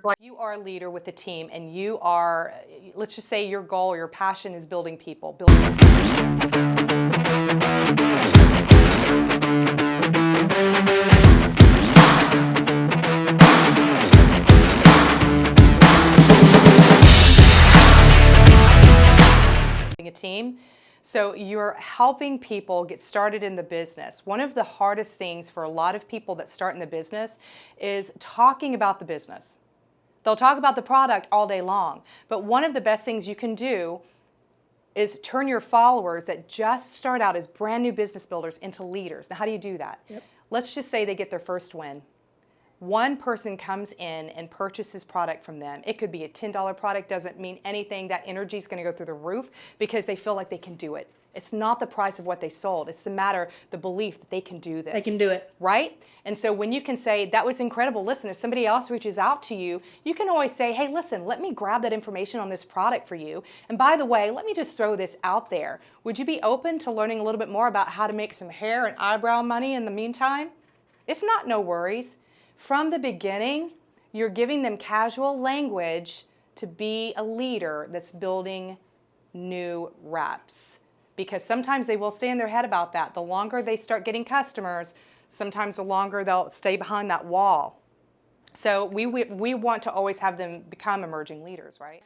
Like you are a leader with a team and you are, let's just say your goal, your passion is building people. A team. So you're helping people get started in the business. One of the hardest things for a lot of people that start in the business is talking about the business. They'll talk about the product all day long, but one of the best things you can do is turn your followers that just start out as brand new business builders into leaders. Now, how do you do that? Let's just say they get their first win. One person comes in and purchases product from them. It could be a $10 product, doesn't mean anything. That energy is going to go through the roof because they feel like they can do it. It's not the price of what they sold. It's the belief that they can do this. They can do it. Right? And so when you can say, that was incredible, listen, if somebody else reaches out to you, you can always say, hey, listen, let me grab that information on this product for you. And by the way, let me just throw this out there. Would you be open to learning a little bit more about how to make some hair and eyebrow money in the meantime? If not, no worries. From the beginning, you're giving them casual language to be a leader that's building new reps. Because sometimes they will stay in their head about that. The longer they start getting customers, sometimes the longer they'll stay behind that wall. So we want to always have them become emerging leaders, right?